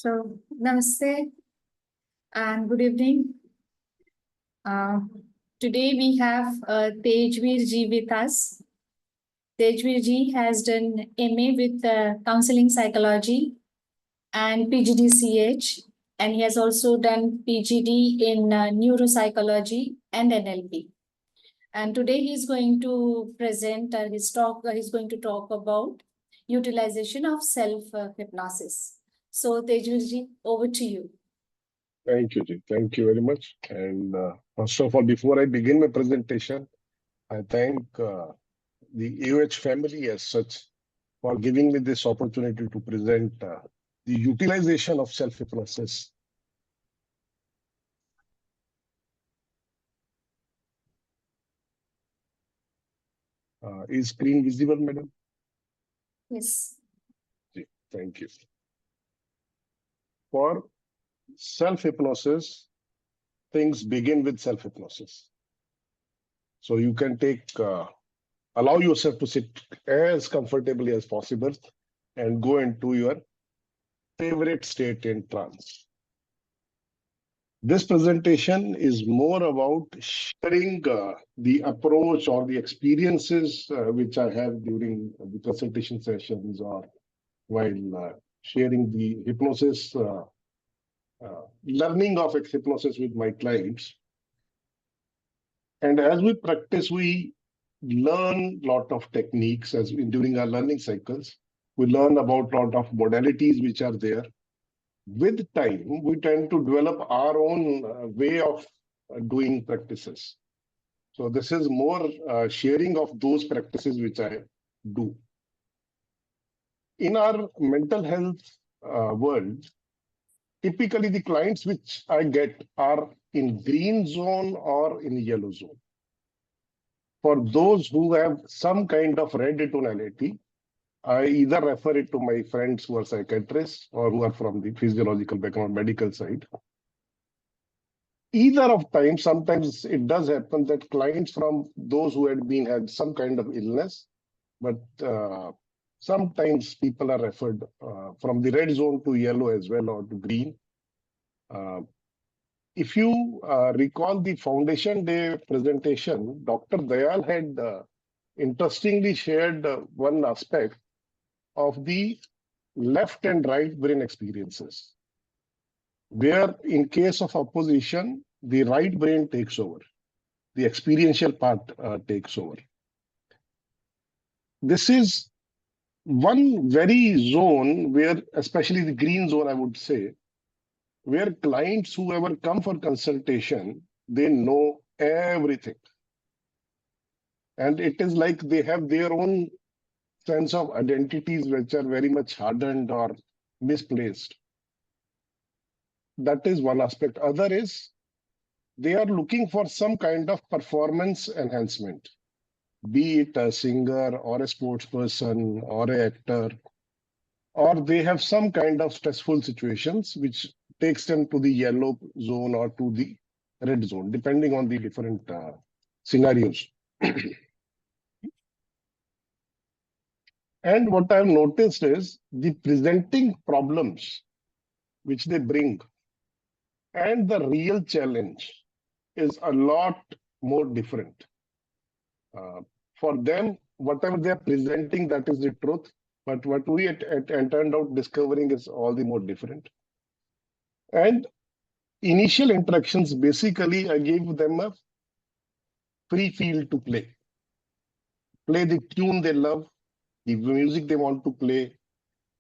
So, namaste and good evening. Today we have Tejveer ji with us. Tejveer ji has done MA with Counseling Psychology and PGDCH, and he has also done PGD in Neuropsychology and NLP. And today he is going to present his talk. He's going to talk about utilization of self-hypnosis. So, Tejveer ji, over to you. Thank you, Ji. Thank you very much. And first of all, before I begin my presentation, I thank the AoH family as such for giving me this opportunity to present the utilization of self-hypnosis. Is screen visible, madam? Yes. Ji, thank you. For self-hypnosis, things begin with self-hypnosis. So you can allow yourself to sit as comfortably as possible and go into your favorite state in trance. This presentation is more about sharing the approach or the experiences which I have during the presentation sessions or while sharing the hypnosis, learning of hypnosis with my clients. And as we practice, we learn a lot of techniques during our learning cycles. We learn about a lot of modalities which are there. With time, we tend to develop our own way of doing practices. So this is more sharing of those practices which I do. In our mental health world, typically the clients which I get are in green zone or in yellow zone. For those who have some kind of red tonality, I either refer it to my friends who are psychiatrists or who are from the physiological background, medical side. Either of times, sometimes it does happen that clients from those who had some kind of illness, but sometimes people are referred from the red zone to yellow as well or to green. If you recall the Foundation Day presentation, Dr. Dayal had interestingly shared one aspect of the left and right brain experiences, where in case of opposition, the right brain takes over, the experiential part takes over. This is one very zone where, especially the green zone, I would say, where clients who ever come for consultation, they know everything. And it is like they have their own sense of identities which are very much hardened or misplaced. That is one aspect. Other is they are looking for some kind of performance enhancement, be it a singer or a sports person or an actor, or they have some kind of stressful situations which takes them to the yellow zone or to the red zone, depending on the different scenarios. And what I've noticed is the presenting problems which they bring and the real challenge is a lot more different. For them, whatever they're presenting, that is the truth. But what we turned out discovering is all the more different. And initial interactions, basically, I gave them a free field to play. Play the tune they love, the music they want to play.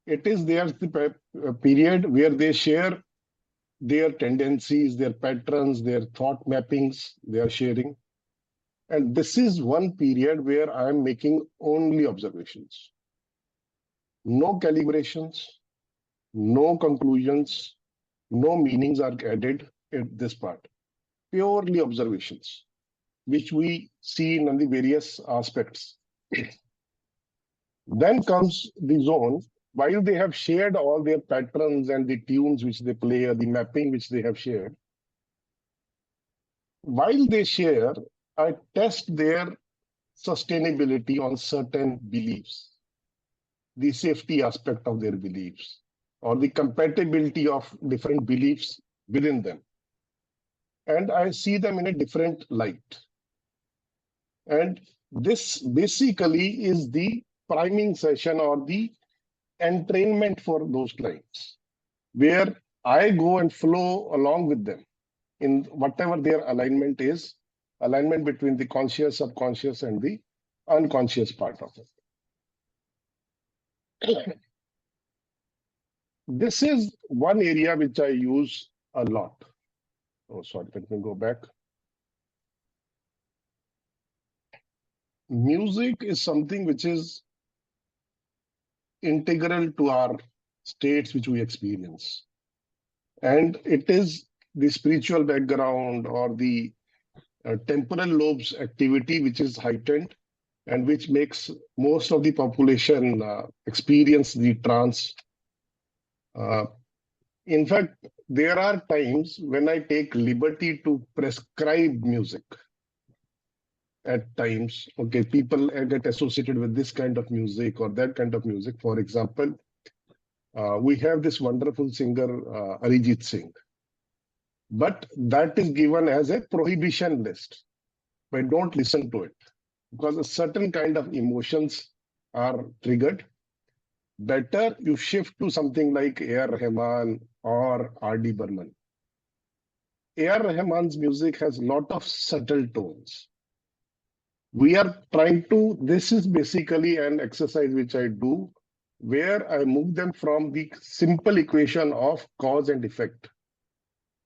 It is there's the period where they share their tendencies, their patterns, their thought mappings they are sharing. And this is one period where I'm making only observations. No calibrations, no conclusions, no meanings are added at this part. Purely observations, which we see in the various aspects. Then comes the zone, while they have shared all their patterns and the tunes which they play or the mapping which they have shared. While they share, I test their sustainability on certain beliefs, the safety aspect of their beliefs, or the compatibility of different beliefs within them. And I see them in a different light. And this basically is the priming session or the entrainment for those clients, where I go and flow along with them in whatever their alignment is, alignment between the conscious, subconscious, and the unconscious part of it. This is one area which I use a lot. Oh, sorry, let me go back. Music is something which is integral to our states which we experience. And it is the spiritual background or the temporal lobes activity which is heightened and which makes most of the population experience the trance. In fact, there are times when I take liberty to prescribe music. At times, okay, people get associated with this kind of music or that kind of music. For example, we have this wonderful singer, Arijit Singh, but that is given as a prohibition list. But don't listen to it because a certain kind of emotions are triggered. Better you shift to something like A.R. Rahman or R.D. Burman. A.R. Rahman's music has a lot of subtle tones. We are trying to, this is basically an exercise which I do where I move them from the simple equation of cause and effect,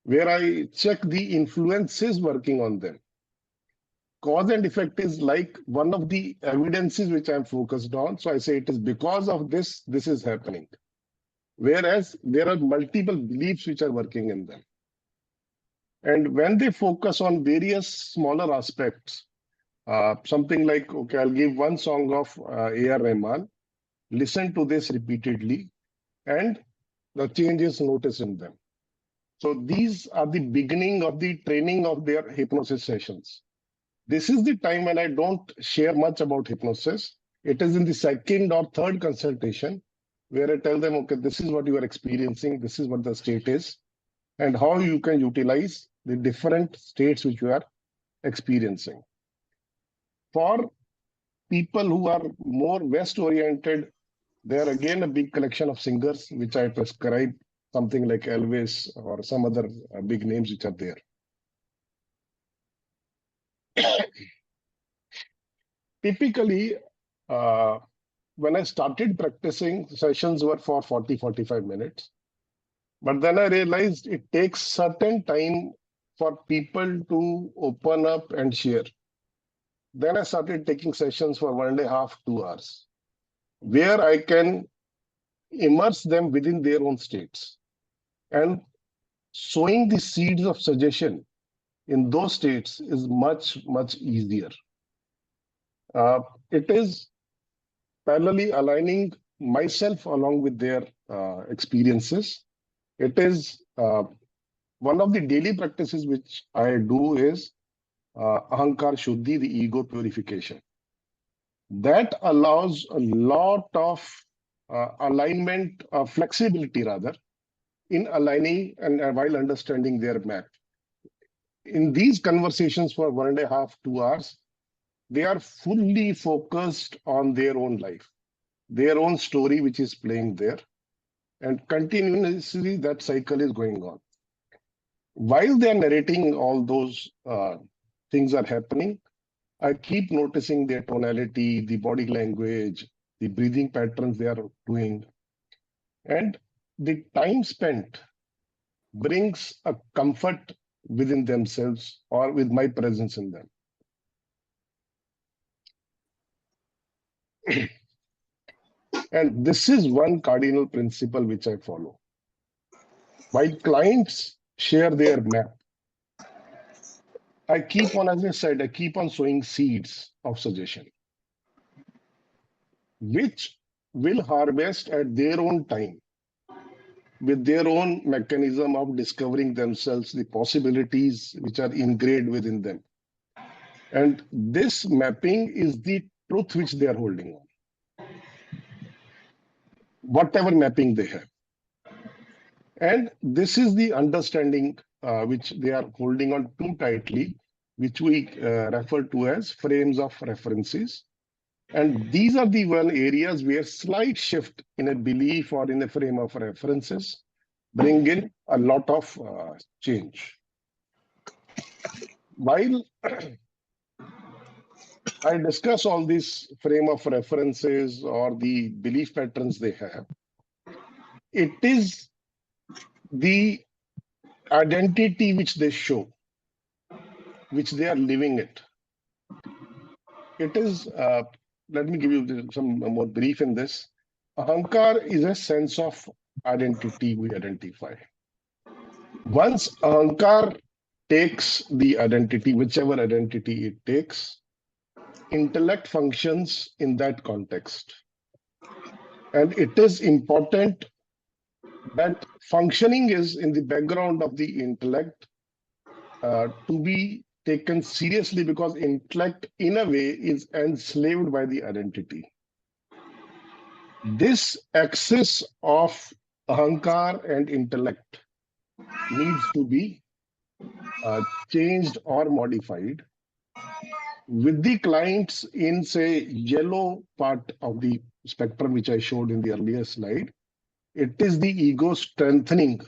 where I check the influences working on them. Cause and effect is like one of the evidences which I'm focused on. So I say it is because of this, this is happening. Whereas there are multiple beliefs which are working in them. And when they focus on various smaller aspects, something like, okay, I'll give one song of A.R. Rahman, listen to this repeatedly, and the changes noticed in them. So these are the beginning of the training of their hypnosis sessions. This is the time when I don't share much about hypnosis. It is in the second or third consultation where I tell them, okay, this is what you are experiencing, this is what the state is, and how you can utilize the different states which you are experiencing. For people who are more West-oriented, there again a big collection of singers which I prescribe, something like Elvis or some other big names which are there. Typically, when I started practicing, sessions were for 40-45 minutes. But then I realized it takes certain time for people to open up and share. Then I started taking sessions for 1.5, 2 hours, where I can immerse them within their own states. And sowing the seeds of suggestion in those states is much, much easier. It is parallelly aligning myself along with their experiences. It is one of the daily practices which I do is Ahankar Shuddhi, the ego purification. That allows a lot of alignment, flexibility rather, in aligning and while understanding their map. In these conversations for 1.5, 2 hours, they are fully focused on their own life, their own story, which is playing there. And continuously that cycle is going on. While they're narrating all those things are happening, I keep noticing their tonality, the body language, the breathing patterns they are doing. And the time spent brings a comfort within themselves or with my presence in them. And this is one cardinal principle which I follow. While clients share their map, I keep on, as I said, I keep on sowing seeds of suggestion, which will harvest at their own time with their own mechanism of discovering themselves, the possibilities which are ingrained within them. And this mapping is the truth which they are holding on, whatever mapping they have. And this is the understanding which they are holding on too tightly, which we refer to as frames of references. And these are the one areas where slight shift in a belief or in a frame of references bring in a lot of change. While I discuss all these frame of references or the belief patterns they have, it is the identity which they show, which they are living it. It is, let me give you some more brief in this. Ahankar is a sense of identity we identify. Once Ahankar takes the identity, whichever identity it takes, intellect functions in that context. And it is important that functioning is in the background of the intellect to be taken seriously, because intellect in a way is enslaved by the identity. This axis of ahankar and intellect needs to be changed or modified with the clients in, say, yellow part of the spectrum, which I showed in the earlier slide. It is the ego strengthening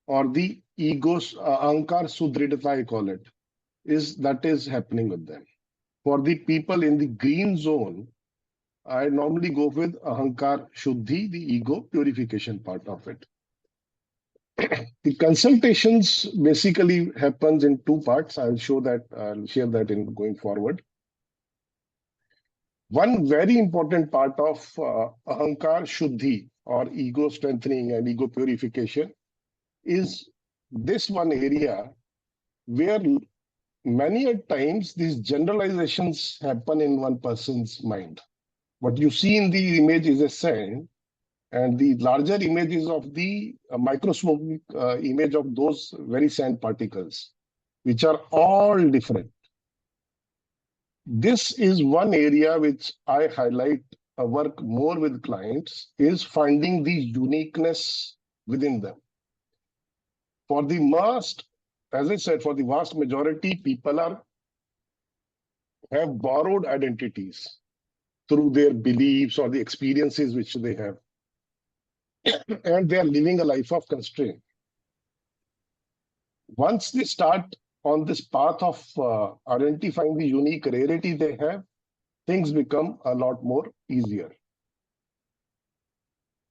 or the ego's ahankar sudridhata, I call it, is happening with them. For the people in the green zone, I normally go with ahankar shuddhi, the ego purification part of it. The consultations basically happens in two parts. I'll share that in going forward. One very important part of ahankar shuddhi or ego strengthening and ego purification is this one area where many a times these generalizations happen in one person's mind. What you see in the image is a sand, and the larger image is of the microscopic image of those very sand particles, which are all different. This is one area which I highlight, work more with clients, is finding the uniqueness within them. For the most, as I said, for the vast majority, people have borrowed identities through their beliefs or the experiences which they have, and they are living a life of constraint. Once they start on this path of identifying the unique rarity they have, things become a lot more easier.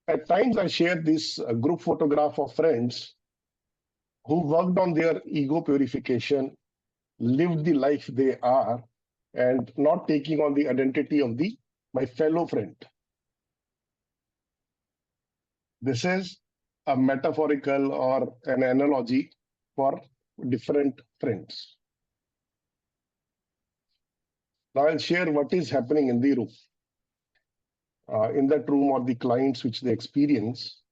At times, I share this group photograph of friends who worked on their ego purification, lived the life they are, and not taking on the identity of my fellow friend. This is a metaphorical or an analogy for different friends. Now I'll share what is happening in the room. In that room or the clients which they experience,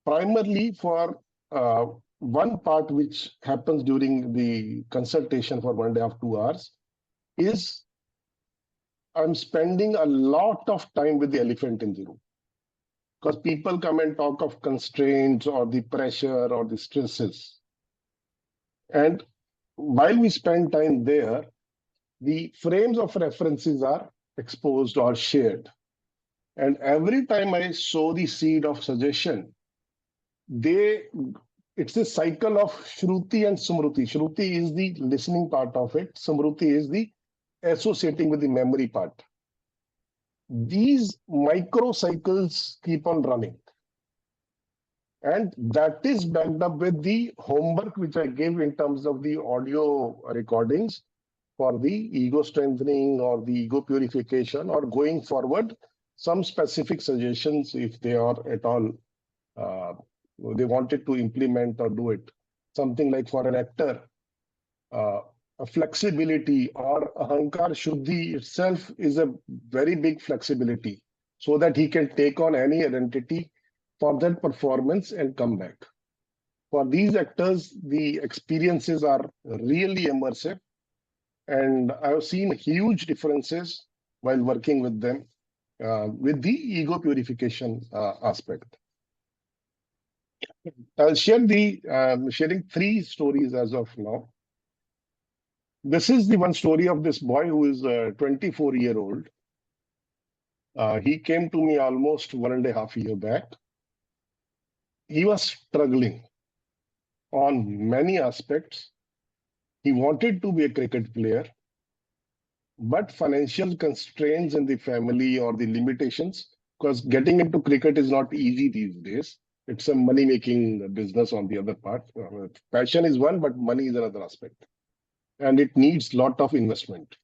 primarily for one part which happens during the consultation for 1.5 to 2 hours is I'm spending a lot of time with the elephant in the room. Because people come and talk of constraints or the pressure or the stresses. And while we spend time there, the frames of references are exposed or shared. And every time I sow the seed of suggestion, it's a cycle of Shruti and Smruti. Shruti is the listening part of it. Smruti is the associating with the memory part. These micro cycles keep on running. And that is backed up with the homework which I gave in terms of the audio recordings for the ego strengthening or the ego purification, or going forward, some specific suggestions if they are at all, they wanted to implement or do it. Something like for an actor, a flexibility or ahankar shuddhi itself is a very big flexibility so that he can take on any identity for that performance and come back. For these actors, the experiences are really immersive, and I've seen huge differences while working with them with the ego purification aspect. I'll sharing three stories as of now. This is the one story of this boy who is 24-year-old. He came to me almost 1.5 years back. He was struggling on many aspects. He wanted to be a cricket player, but financial constraints in the family or the limitations, because getting into cricket is not easy these days. It's a money-making business on the other part. Passion is one, but money is another aspect, and it needs lot of investment.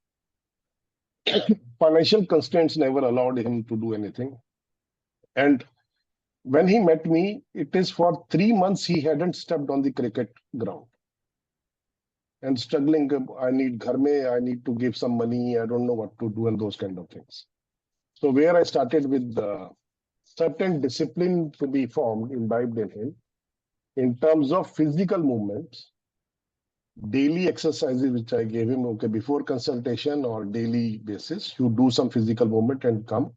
Financial constraints never allowed him to do anything. And when he met me, it is for 3 months he hadn't stepped on the cricket ground and struggling. I need ghar mein, I need to give some money. I don't know what to do and those kind of things. So where I started with certain discipline to be formed, imbibed in him, in terms of physical movements, daily exercises which I gave him. Okay, before consultation or daily basis, you do some physical movement and come.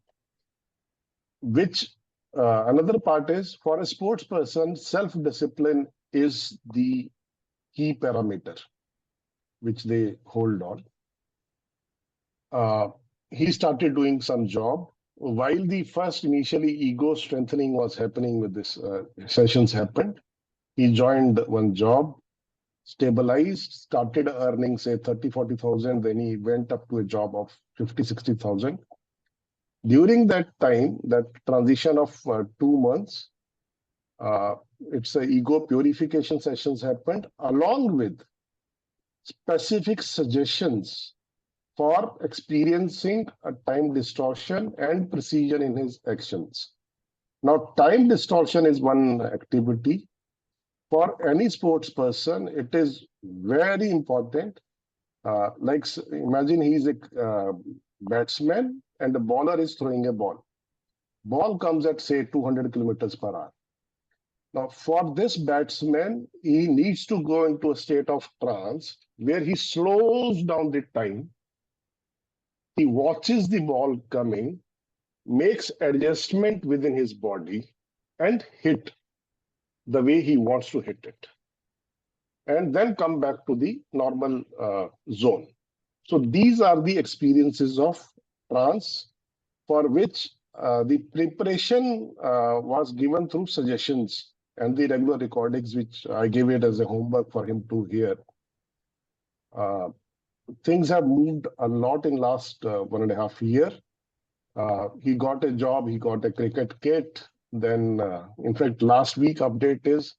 Which another part is for a sports person, self-discipline is the key parameter which they hold on. He started doing some job. While the first initially ego strengthening was happening with this sessions happened, he joined one job, stabilized, started earning say 30, 40,000. Then he went up to a job of 50, 60,000. During that time, that transition of 2 months, it's a ego purification sessions happened along with specific suggestions for experiencing a time distortion and precision in his actions. Now, time distortion is one activity. For any sports person, it is very important. Like imagine he's a batsman and the bowler is throwing a ball. Ball comes at say 200 kilometers per hour. Now, for this batsman, he needs to go into a state of trance where he slows down the time. He watches the ball coming, makes adjustment within his body, and hit the way he wants to hit it. And then come back to the normal zone. So these are the experiences of trance for which the preparation was given through suggestions and the regular recordings, which I gave it as a homework for him to hear. Things have moved a lot in last 1.5 years. He got a job, he got a cricket kit. Then, in fact, last week update is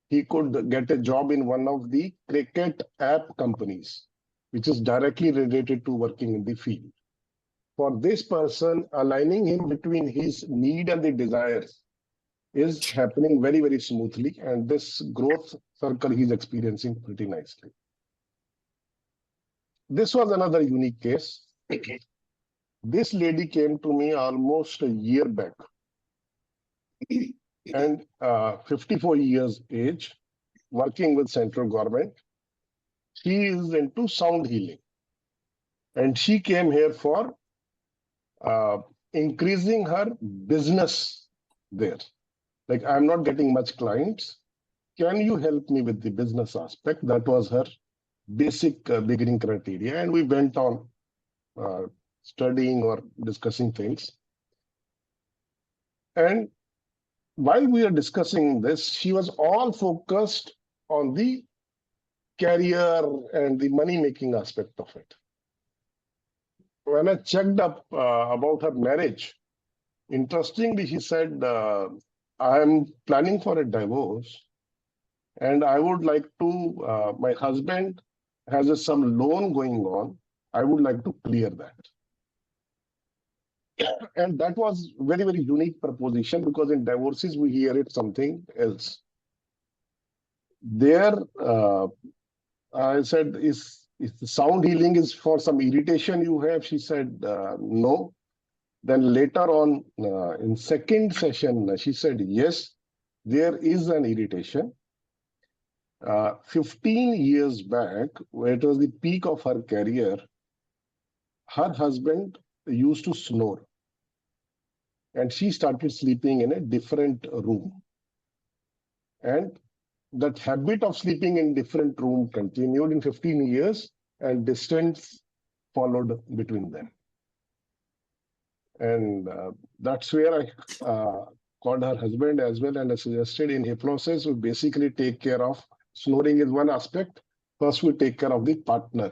he could get a job in one of the cricket app companies, which is directly related to working in the field. For this person, aligning him between his need and the desires is happening very, very smoothly. And this growth circle he's experiencing pretty nicely. This was another unique case. This lady came to me almost a year back and 54 years age, working with central government. She is into sound healing. And she came here for increasing her business there. Like, I'm not getting much clients. Can you help me with the business aspect? That was her basic beginning criteria. And we went on studying or discussing things. And while we are discussing this, she was all focused on the career and the money-making aspect of it. When I checked up about her marriage, interestingly, she said, I'm planning for a divorce and I would like to, my husband has some loan going on. I would like to clear that. And that was very, very unique proposition because in divorces, we hear it something else. There, I said, is the sound healing is for some irritation you have? She said, no. Then later on, in second session, she said, yes, there is an irritation. 15 years back, where it was the peak of her career, her husband used to snore. And she started sleeping in a different room. And that habit of sleeping in different room continued in 15 years, and distance followed between them. And that's where I called her husband as well, and I suggested in hypnosis, we basically take care of snoring is one aspect. First, we take care of the partner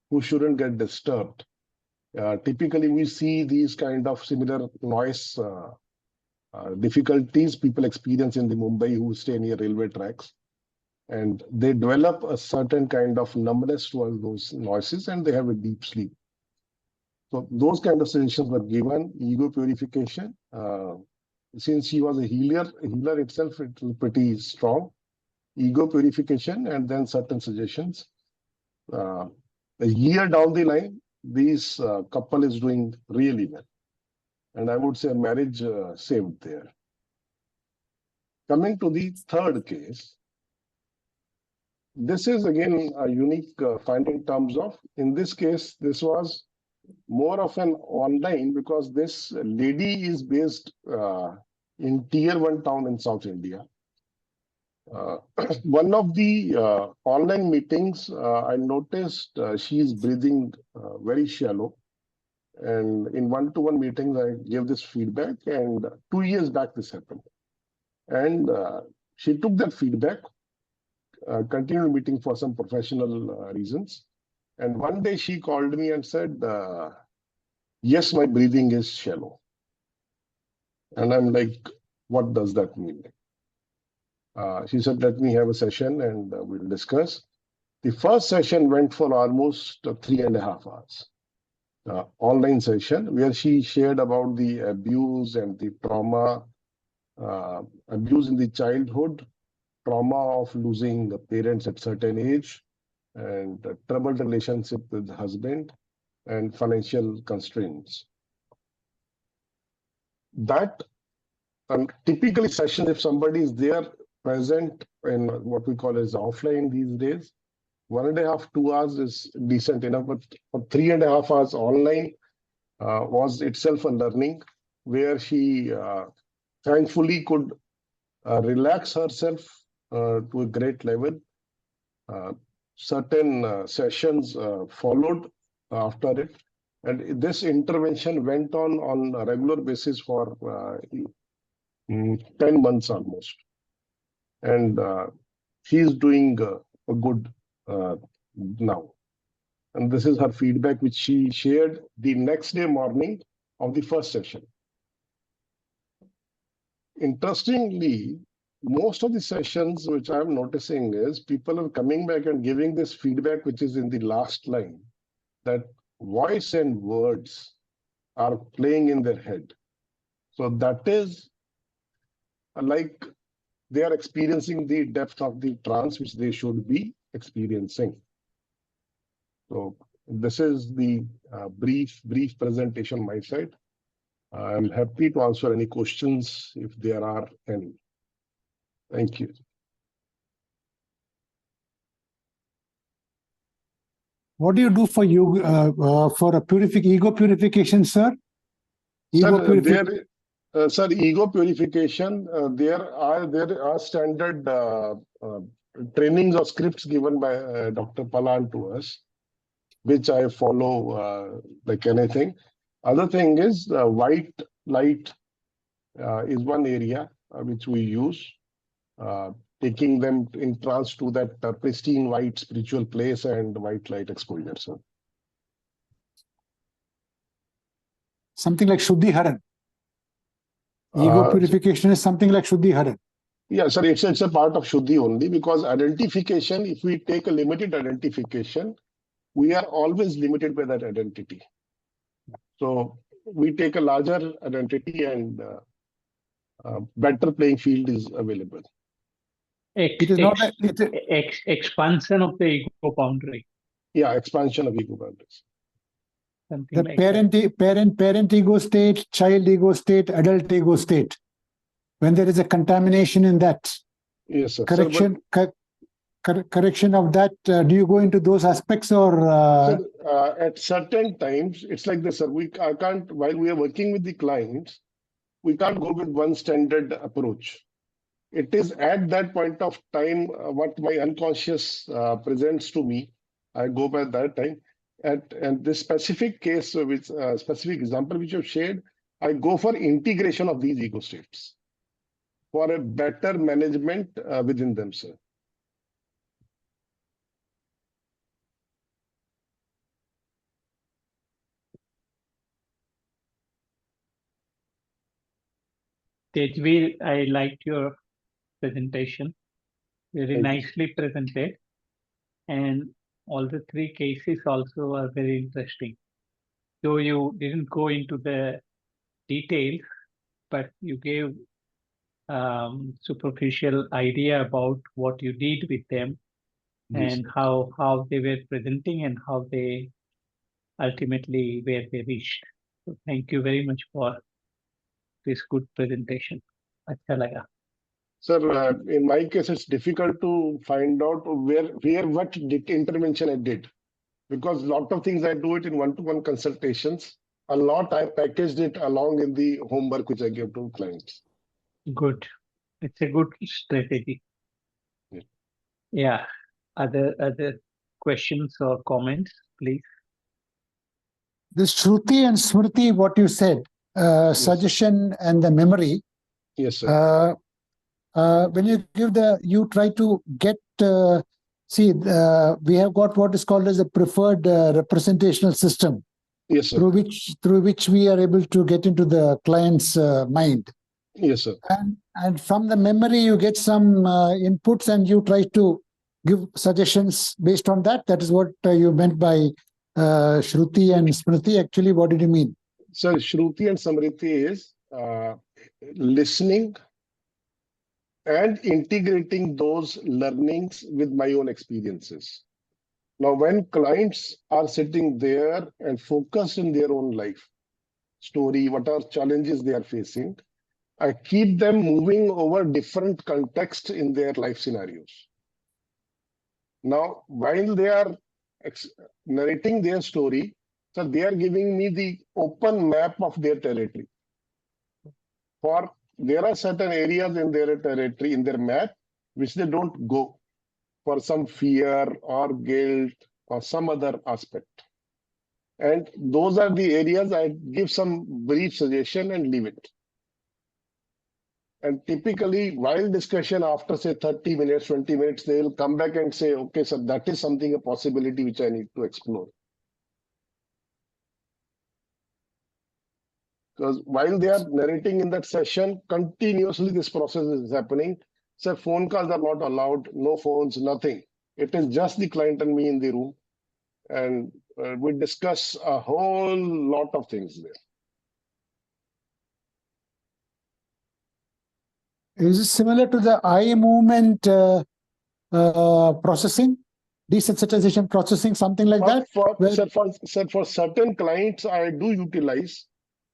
who shouldn't get disturbed. Typically, we see these kind of similar noise difficulties people experience in the Mumbai who stay near railway tracks. And they develop a certain kind of numbness towards those noises, and they have a deep sleep. So those kind of suggestions were given. Ego purification. Since she was a healer itself, it was pretty strong. Ego purification, and then certain suggestions. A year down the line, this couple is doing really well. And I would say marriage saved there. Coming to the third case, this is again a unique finding in terms of, in this case, this was more of an online, because this lady is based in tier 1 town in South India. One of the online meetings, I noticed she is breathing very shallow. And in one-to-one meetings, I gave this feedback, and 2 years back this happened. And she took that feedback, continued meeting for some professional reasons. And one day she called me and said, yes, my breathing is shallow. And I'm like, what does that mean? She said, let me have a session and we'll discuss. The first session went for almost 3.5 hours. Online session where she shared about the abuse and the trauma, abuse in the childhood, trauma of losing the parents at certain age, and troubled relationship with the husband, and financial constraints. That typically session, if somebody is there present in what we call as offline these days, 1.5 to 2 hours is decent enough, but for 3.5 hours online was itself a learning where she thankfully could relax herself to a great level. Certain sessions followed after it, and this intervention went on a regular basis for 10 months almost. And she's doing a good now. And this is her feedback, which she shared the next day morning of the first session. Interestingly, most of the sessions which I'm noticing is people are coming back and giving this feedback, which is in the last line, that voice and words are playing in their head. So that is like they are experiencing the depth of the trance which they should be experiencing. So this is the brief presentation on my side. I'm happy to answer any questions if there are any. Thank you. What do you do for you for a ego purification, sir? Sir, ego purification. There are standard trainings or scripts given by Dr. Palan to us, which I follow like anything. Other thing is white light is one area which we use, taking them in trance to that pristine white spiritual place and white light exposure. So something like Shuddhi Haran. Ego purification is something like Shuddhi Haran. Yeah, sir, it's a part of Shuddhi only, because identification, if we take a limited identification, we are always limited by that identity. So we take a larger identity and better playing field is available. Expansion of the ego boundary. Yeah, expansion of ego boundaries. Something the like parent ego state, child ego state, adult ego state. When there is a contamination in that, yes, sir. Correction of that. Do you go into those aspects, or? Sir, at certain times, it's like this, sir. I can't, while we are working with the clients, we can't go with one standard approach. It is at that point of time what my unconscious presents to me. I go by that time. And this specific case, which specific example which you've shared, I go for integration of these ego states for a better management within themselves. Tejveer, I liked your presentation. Very Thank you. nicely presented. And all the three cases also are very interesting. Though you didn't go into the details, but you gave superficial idea about what you did with them Yes, and how they were presenting and how they ultimately where they reached. So thank you very much for this good presentation. अच्छा लगा. Sir, in my case, it's difficult to find out where what intervention I did, because a lot of things I do it in one-to-one consultations. A lot I packaged it along in the homework which I give to clients. Good. It's a good strategy. Yeah. Yeah. Other questions or comments, please. This Shruti and Smriti, what you said, suggestion and the memory. Yes, sir. When you give you try to get, we have got what is called as a preferred representational system. Yes, sir. Through which we are able to get into the client's mind. Yes, sir. And from the memory, you get some inputs and you try to give suggestions based on that. That is what you meant by Shruti and Smriti. Actually, what did you mean? Sir, Shruti and Samriti is listening and integrating those learnings with my own experiences. Now, when clients are sitting there and focused in their own life story, what are challenges they are facing, I keep them moving over different contexts in their life scenarios. Now, while they are narrating their story, so they are giving me the open map of their territory. For there are certain areas in their territory, in their map, which they don't go for some fear or guilt or some other aspect. And those are the areas I give some brief suggestion and leave it. And typically, while discussion after say 30 minutes, 20 minutes, they will come back and say, okay, sir, that is something, a possibility which I need to explore. Because while they are narrating in that session, continuously this process is happening. So phone calls are not allowed, no phones, nothing. It is just the client and me in the room. And we discuss a whole lot of things there. Is it similar to the eye movement processing, desensitization processing, something like that? For certain clients, I do utilize.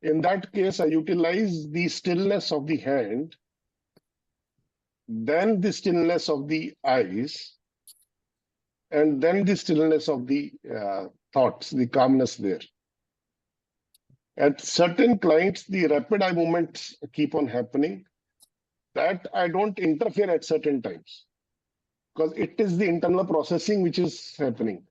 In that case, I utilize the stillness of the hand, then the stillness of the eyes, and then the stillness of the thoughts, the calmness there. At certain clients, the rapid eye movements keep on happening. That I don't interfere at certain times, because it is the internal processing which is happening.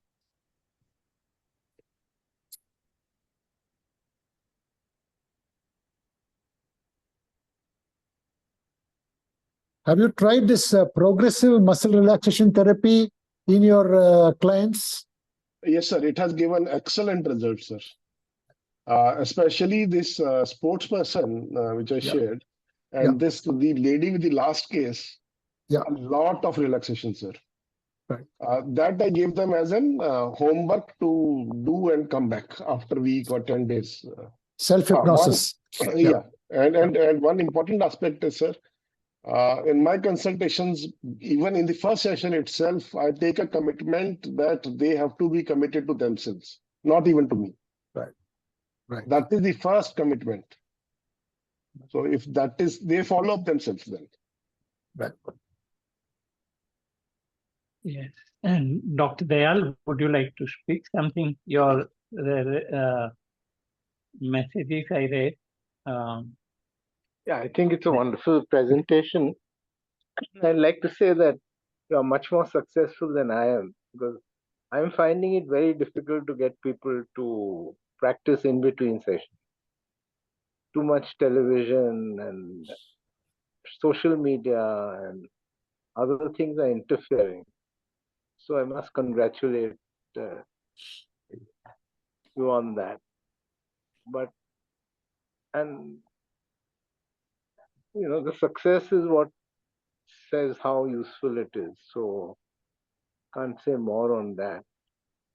Have you tried this progressive muscle relaxation therapy in your clients? Yes, sir. It has given excellent results, sir. Especially this sports person, which I shared, and the lady with the last case, a lot of relaxation, sir. Right. That I gave them as an homework to do and come back after a week or 10 days. Self-hypnosis. Yeah. And one important aspect is, sir, in my consultations, even in the first session itself, I take a commitment that they have to be committed to themselves, not even to me. Right. That is the first commitment. So if that is, they follow up themselves then. Right. Yes. And Dr. Dayal, would you like to speak something? Your messages I read. Yeah, I think it's a wonderful presentation. I'd like to say that you are much more successful than I am, because I'm finding it very difficult to get people to practice in between sessions. Too much television and social media and other things are interfering. So I must congratulate you on that. But, and the success is what says how useful it is. So can't say more on that.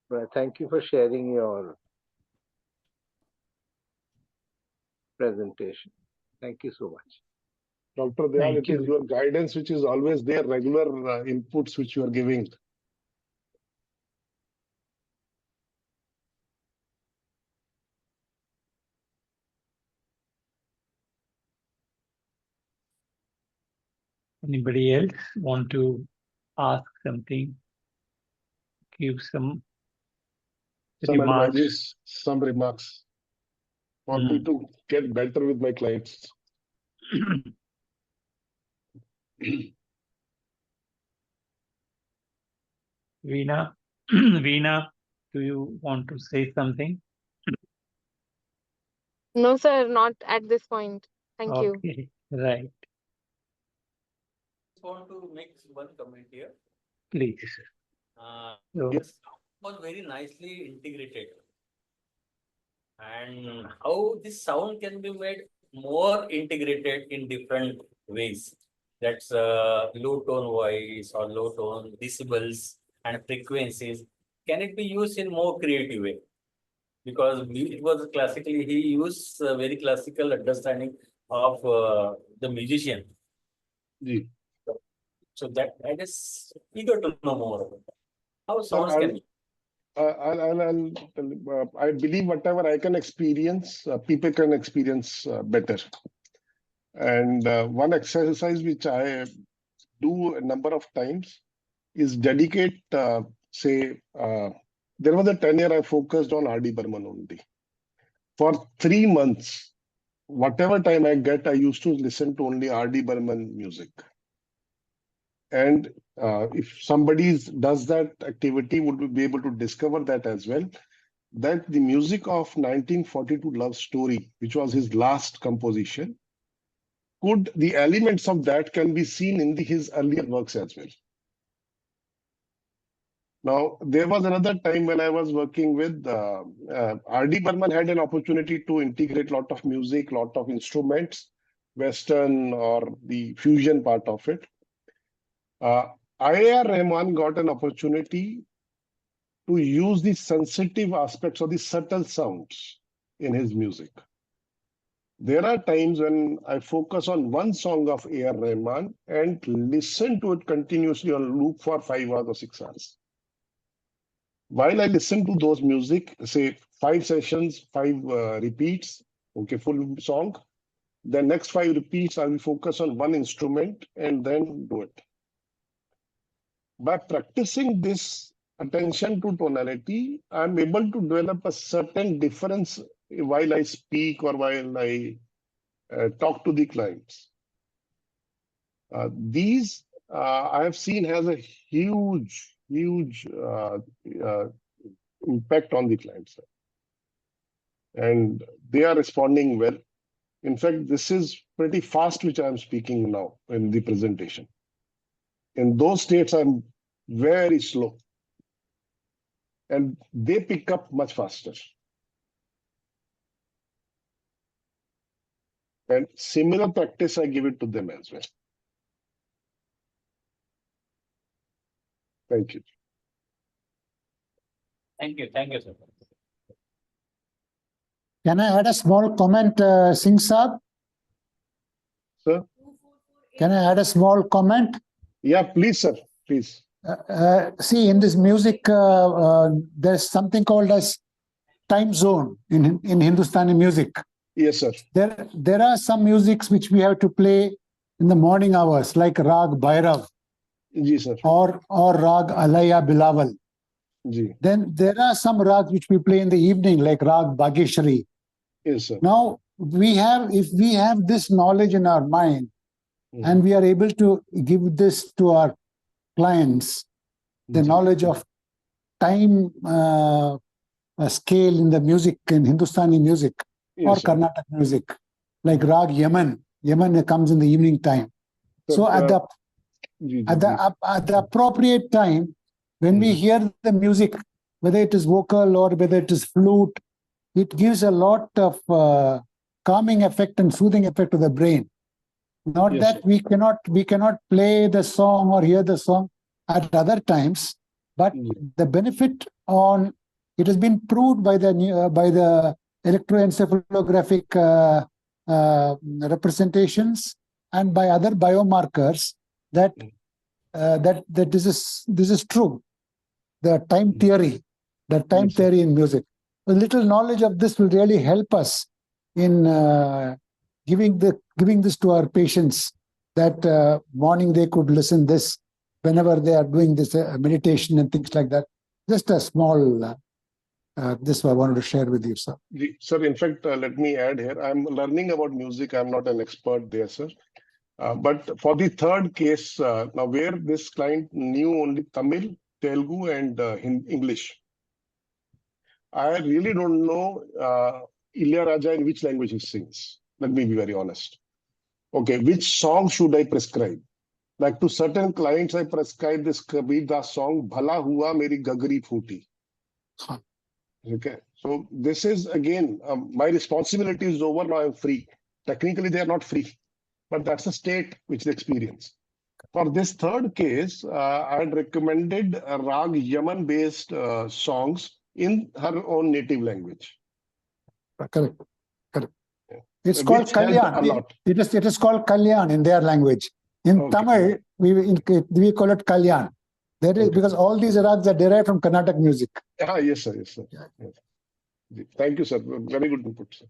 But I thank you for sharing your presentation. Thank you so much. Dr. Dayal, Thank it is you. your guidance which is always there, regular inputs which you are giving. Anybody else want to ask something? Give some Some remarks. advices, some remarks for me to get better with my clients. Veena, Veena, do you want to say something? No, sir, not at this point. Thank you. Okay, right. Just want to make one comment here. Please. So, This was very nicely integrated. And how this sound can be made more integrated in different ways. That's low tone voice or low tone decibels and frequencies. Can it be used in more creative way? Because it was classically, he used very classical understanding of the musician. Ji. So that I just eager to know more about that. How Sir, sounds can be. I believe whatever I can experience, people can experience better. And one exercise which I do a number of times is dedicate, there was a tenure I focused on R.D. Burman only. For 3 months, whatever time I get, I used to listen to only R.D. Burman music. And if somebody does that activity, would be able to discover that as well, that the music of 1942 Love Story, which was his last composition, the elements of that can be seen in his earlier works as well. Now, there was another time when I was working with R.D. Burman had an opportunity to integrate a lot of music, lot of instruments, Western or the fusion part of it. A.R. Rahman got an opportunity to use the sensitive aspects of the subtle sounds in his music. There are times when I focus on one song of A.R. Rahman and listen to it continuously on loop for 5 hours or 6 hours. While I listen to those music, say 5 sessions, 5 repeats, okay, full song, the next 5 repeats, I will focus on one instrument and then do it. By practicing this attention to tonality, I'm able to develop a certain difference while I speak or while I talk to the clients. These I have seen has a huge impact on the clients. And they are responding well. In fact, this is pretty fast, which I'm speaking now in the presentation. In those states, I'm very slow. And they pick up much faster. And similar practice, I give it to them as well. Thank you. Thank you, sir. Can I add a small comment, Singh Saab? Sir? Can I add a small comment? Yeah, please, sir. Please. See, in this music, there's something called as time zone in Hindustani music. Yes, sir. There are some musics which we have to play in the morning hours, like Rag Bhairav. Ji, sir. Or Rag Alaya Bilawal. Ji. Then there are some rags which we play in the evening, like Rag Bageshwari. Yes, sir. Now, if we have this knowledge in our mind, and we are able to give this to our clients, the knowledge of time scale in the music, in Hindustani music or Yes, sir. Carnatic music, like Rag Yaman. Yaman comes in the evening time. So at the appropriate time, when we hear the music, whether it is vocal or whether it is flute, it gives a lot of calming effect and soothing effect to the brain. Not Yes, that sir. we cannot play the song or hear the song at other times, but the benefit on it has been proved by the electroencephalographic representations and by other biomarkers that that this is true. The time theory, Yes, sir. theory in music. A little knowledge of this will really help us in giving this to our patients. That morning they could listen this whenever they are doing this meditation and things like that. Just a small. This I wanted to share with you, sir. Sir, in fact, let me add here. I'm learning about music. I'm not an expert there, sir. But for the third case, now where this client knew only Tamil, Telugu, and English, I really don't know Ilya Raja in which language he sings. Let me be very honest. Okay, which song should I prescribe? Like to certain clients, I prescribe this Kabir Das song, Bhala Hua Meri Gagri Phooti. Okay, so this is again, my responsibility is over. Now I'm free. Technically, they are not free, but that's a state which they experience. For this third case, I had recommended Rag Yaman based songs in her own native language. Correct. Yeah. It's called Which helped a Kalyan. lot. It is called Kalyan in their language. In Tamil, we call it Kalyan. That is because all these rags are derived from Carnatic music. Yes, sir. Yes, sir. Yes. Thank you, sir. Very good input, sir.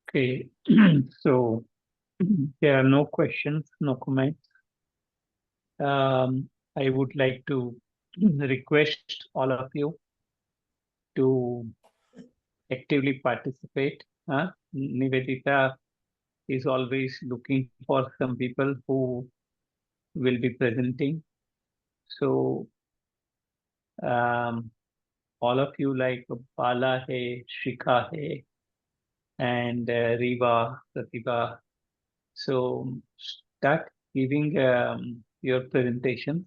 Okay, so there are no questions, no comments. I would like to request all of you to actively participate. Nivedita is always looking for some people who will be presenting. So all of you like Bala hai, Shikha hai, and Riva, Pratibha. So start giving your presentations.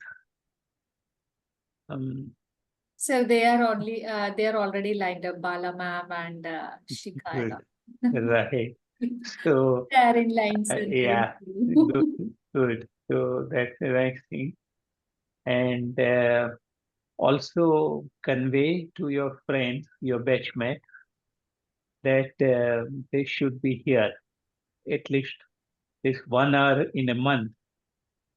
So they are already lined up, Bala ma'am and Shikha. Right. So They are in line, sir. yeah, good. So that's the next thing. And also convey to your friends, your batchmates, that they should be here at least this 1 hour in a month.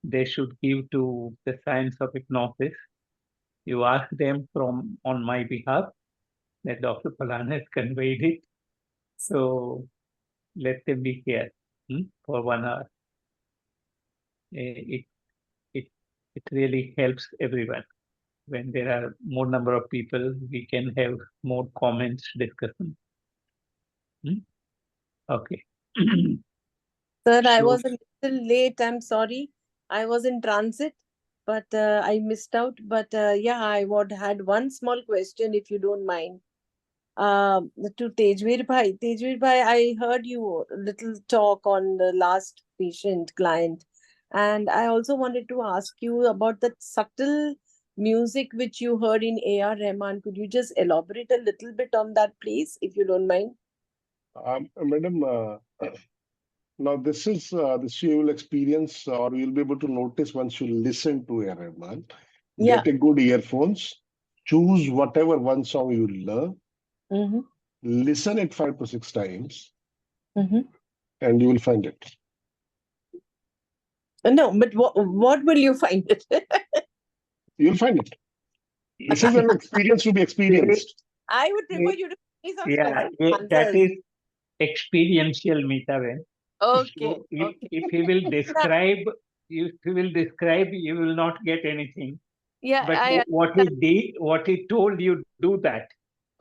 They should give to the science of hypnosis. You ask them from on my behalf that Dr. Palan has conveyed it. So let them be here for 1 hour. It really helps everyone. When there are more number of people, we can have more comments, discussion. Okay. Sir, I was a little late. I'm sorry. I was in transit, but I missed out. But yeah, had one small question, if you don't mind. To Tejveer Bhai. Tejveer Bhai, I heard you a little talk on the last patient client. And I also wanted to ask you about that subtle music which you heard in A.R. Rahman. Could you just elaborate a little bit on that, please, if you don't mind? Madam, now this is this you will experience or you'll be able to notice once you listen to A.R. Rahman. Yeah. Get a good earphones. Choose whatever one song you love. Listen it 5 to 6 times, and you will find it. No, but what will you find it? You'll find it. This is an experience to be experienced. I would prefer you to give me some specific that is experiential, Mitaben. Okay. So if he will describe if you will describe, you will not get anything. Yeah, But I what he did, what he told you, do that.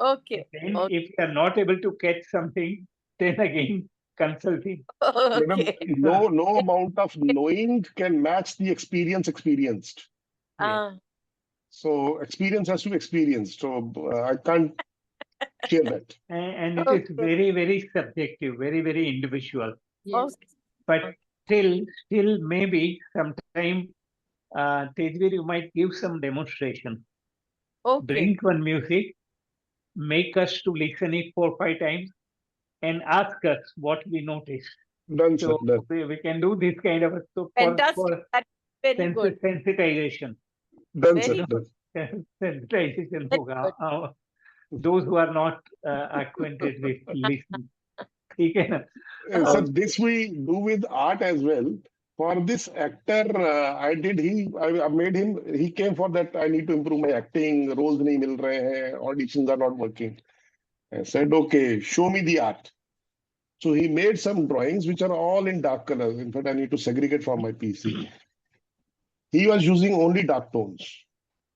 okay. Then Okay. if you are not able to catch something, then again consult him. Madam, Okay. no amount of knowing can match the experience experienced. Ah, So experience has to be experienced. So I can't share that. And it is okay. very, very subjective, very, very individual. Yes. But Okay. still maybe sometime, Tejveer, you might give some demonstration. Okay. Bring one music, make us to listen it 4 or 5 times, and ask us what we noticed. Done, sir. So Done. we can do this kind of a Fantastic. for That's very good. sensitization. Done, sir. Very Done. Sensitization Very hoga. good. Those who are not acquainted with listening. ठीक है ना? So this we do with art as well. For this actor, I made him. He came for that. I need to improve my acting. Roles nahi mil rahe hain. Auditions are not working. I said, okay, show me the art. So he made some drawings which are all in dark colors. In fact, I need to segregate from my PC. He was using only dark tones.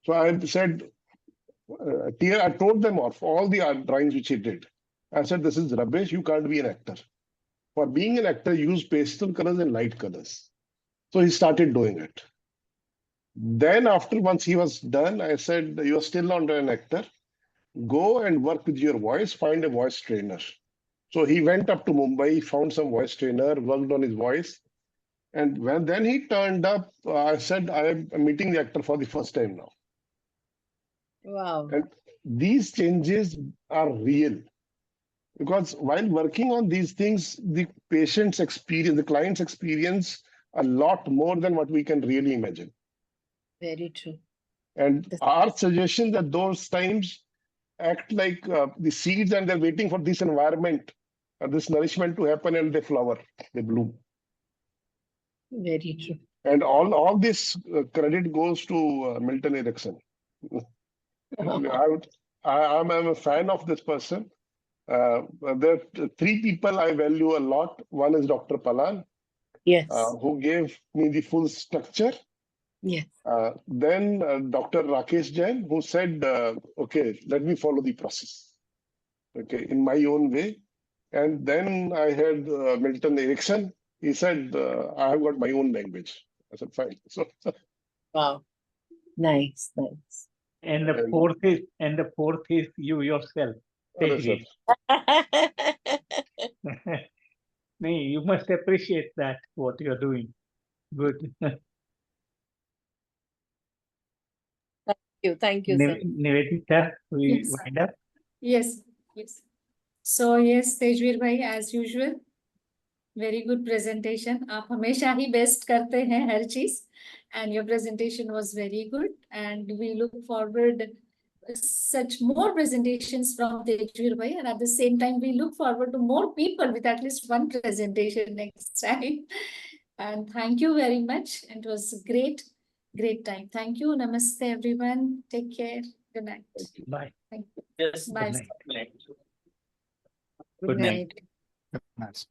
So I said, I told them off all the art drawings which he did. I said, this is rubbish. You can't be an actor. For being an actor, use pastel colors and light colors. So he started doing it. Then after once he was done, I said, you are still not an actor. Go and work with your voice, find a voice trainer. So he went up to Mumbai, found some voice trainer, worked on his voice. And then he turned up, I said, I am meeting the actor for the first time now. Wow. And these changes are real. Because while working on these things, the patient's experience, the client's experience a lot more than what we can really imagine. Very true. And our suggestion that those times act like the seeds and they're waiting for this environment, this nourishment to happen and they flower, they bloom. Very true. And all this credit goes to Milton Erickson. I'm a fan of this person. There are 3 people I value a lot. One is Dr. Palan, Yes. who gave me the full structure. Yes. Then Dr. Rakesh Jain, who said, okay, let me follow the process, okay, in my own way. And then I had Milton Erickson. He said, I have got my own language. I said, fine. So, Wow. Nice. Nice. And the fourth is you yourself. sir. No, you must appreciate that what you are doing. Good. Thank you, sir. Nivedita, we Yes. wind up. Yes. Yes. So yes, Tejveer bhai, as usual, very good presentation. आप हमेशा ही best करते हैं हर चीज, and your presentation was very good, and we look forward such more presentations from Tejveer bhai, and at the same time we look forward to more people with at least one presentation next time. And thank you very much. It was a great time. Thank you. Namaste everyone. Take care. Good night. Bye. Thank you. Yes. Bye. Good night. Good night. Nice.